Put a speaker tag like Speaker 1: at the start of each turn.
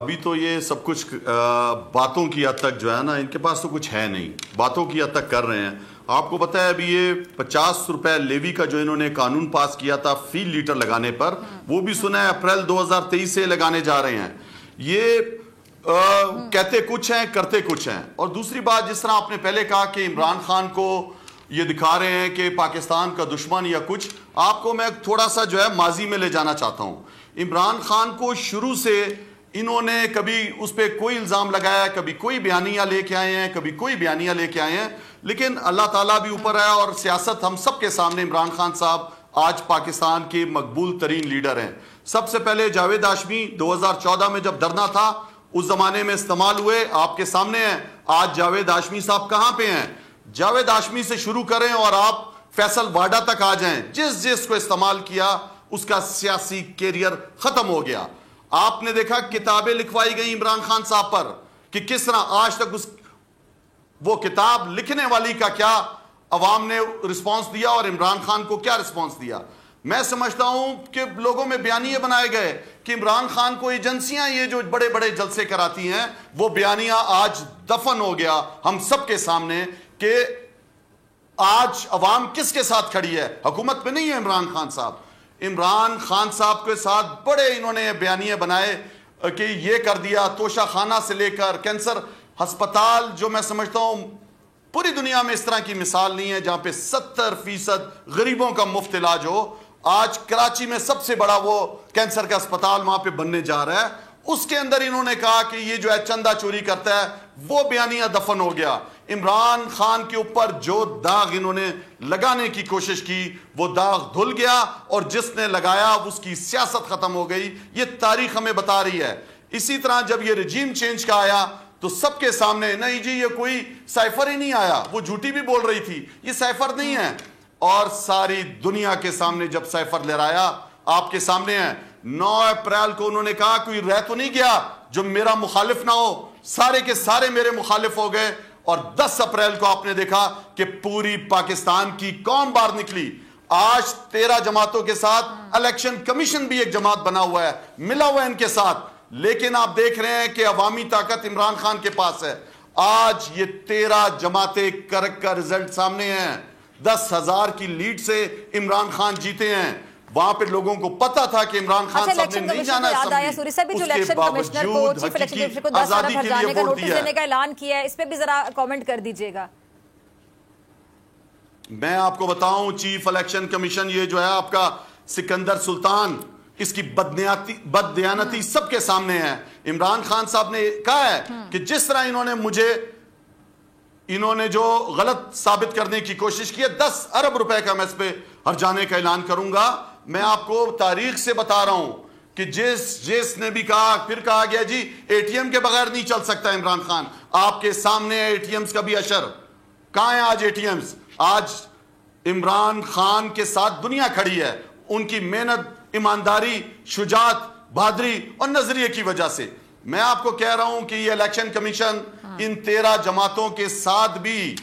Speaker 1: ابھی تو یہ سب کچھ باتوں کی حد تک جو ہے نا، ان کے پاس تو کچھ ہے نہیں، باتوں کی حد تک کر رہے ہیں۔ آپ کو پتہ ہے ابھی یہ 50 روپے لیوی کا جو انہوں نے قانون پاس کیا تھا فی لیٹر لگانے پر، وہ بھی سنا ہے اپریل 2023 سے لگانے جا رہے ہیں۔ یہ کہتے کچھ ہیں کرتے کچھ ہیں۔ اور دوسری بات، جس طرح آپ نے پہلے کہا کہ عمران خان کو یہ دکھا رہے ہیں کہ پاکستان کا دشمن یا کچھ، آپ کو میں تھوڑا سا جو ہے ماضی میں لے جانا چاہتا ہوں۔ عمران خان کو شروع سے انہوں نے کبھی اس پہ کوئی الزام لگایا، کبھی کوئی بیانیہ لے کے آئے ہیں، کبھی کوئی بیانیہ لے کے آئے ہیں، لیکن اللہ تعالیٰ بھی اوپر ہے اور سیاست ہم سب کے سامنے عمران خان صاحب آج پاکستان کے مقبول ترین لیڈر ہیں۔ سب سے پہلے جاوید ہاشمی 2014 میں جب دھرنا تھا اس زمانے میں استعمال ہوئے، آپ کے سامنے ہیں۔ آج جاوید ہاشمی صاحب کہاں پہ ہیں؟ جاوید ہاشمی سے شروع کریں اور آپ فیصل واڈا تک آ جائیں، جس کو استعمال کیا اس کا سیاسی کیریئر ختم ہو گیا۔ آپ نے دیکھا کتابیں لکھوائی گئی عمران خان صاحب پر کہ کس طرح آج تک وہ کتاب لکھنے والی کا کیا عوام نے رسپانس دیا اور عمران خان کو کیا رسپانس دیا۔ میں سمجھتا ہوں کہ لوگوں میں بیانیے بنائے گئے کہ عمران خان کو ایجنسیاں یہ جو بڑے بڑے جلسے کراتی ہیں، وہ بیانیہ آج دفن ہو گیا ہم سب کے سامنے کہ آج عوام کس کے ساتھ کھڑی ہے، حکومت پہ نہیں ہے عمران خان صاحب۔ عمران خان صاحب کے ساتھ بڑے انہوں نے بیانیے بنائے کہ یہ کر دیا، توشہ خانہ سے لے کر کینسر ہسپتال، جو میں سمجھتا ہوں پوری دنیا میں اس طرح کی مثال نہیں ہے جہاں پہ 70% غریبوں کا مفت علاج ہو۔ آج کراچی میں سب سے بڑا وہ کینسر کا ہسپتال وہاں پہ بننے جا رہا ہے، اس کے اندر انہوں نے کہا کہ یہ جو ہے چندہ چوری کرتا ہے، وہ بیانیہ دفن ہو گیا۔ عمران خان کے اوپر جو داغ انہوں نے لگانے کی کوشش کی وہ داغ دھل گیا، اور جس نے لگایا اس کی سیاست ختم ہو گئی۔ یہ تاریخ ہمیں بتا رہی ہے۔ اسی طرح جب یہ رجیم چینج کا آیا تو سب کے سامنے نہیں جی یہ کوئی سائفر ہی نہیں آیا، وہ جھوٹی بھی بول رہی تھی، یہ سائفر نہیں ہے، اور ساری دنیا کے سامنے جب سائفر لہرایا آپ کے سامنے ہے۔ 9 اپریل کو انہوں نے کہا کوئی رہ تو نہیں گیا جو میرا مخالف نہ ہو، سارے کے سارے میرے مخالف ہو گئے، اور 10 اپریل کو آپ نے دیکھا کہ پوری پاکستان کی قوم باہر نکلی۔ آج 13 جماعتوں کے ساتھ الیکشن کمیشن بھی ایک جماعت بنا ہوا ہے، ملا ہوا ہے ان کے ساتھ، لیکن آپ دیکھ رہے ہیں کہ عوامی طاقت عمران خان کے پاس ہے۔ آج یہ 13 جماعتیں کرک کا رزلٹ سامنے ہیں، 10,000 کی لیڈ سے عمران خان جیتے ہیں۔ وہاں پہ لوگوں کو پتا تھا کہ عمران خان صاحب نے نہیں جانا ہے اسمبلی، اس کے باوجود حقیقی آزادی کے لیے ووٹ دیا ہے۔
Speaker 2: کا اعلان کیا ہے، اس پہ بھی ذرا کامنٹ کر دیجئے گا۔
Speaker 1: میں آپ کو بتاؤں چیف الیکشن کمیشن یہ جو ہے آپ کا سکندر سلطان، اس کی بددیانتی سب کے سامنے ہے۔ عمران خان صاحب نے کہا ہے کہ جس طرح انہوں نے جو غلط ثابت کرنے کی کوشش کی ہے، 10 ارب روپے کا میں اس پہ ہرجانے کا اعلان کروں گا۔ میں آپ کو تاریخ سے بتا رہا ہوں کہ جس نے بھی کہا، پھر کہا گیا جی اے ٹی ایم کے بغیر نہیں چل سکتا عمران خان، آپ کے سامنے اے ٹی ایمز کا بھی اشر۔ کہاں ہیں آج اے ٹی ایمز؟ آج عمران خان کے ساتھ دنیا کھڑی ہے، ان کی محنت، ایمانداری، شجاعت، بہادری اور نظریے کی وجہ سے۔ میں آپ کو کہہ رہا ہوں کہ یہ الیکشن کمیشن ان 13 جماعتوں کے ساتھ بھی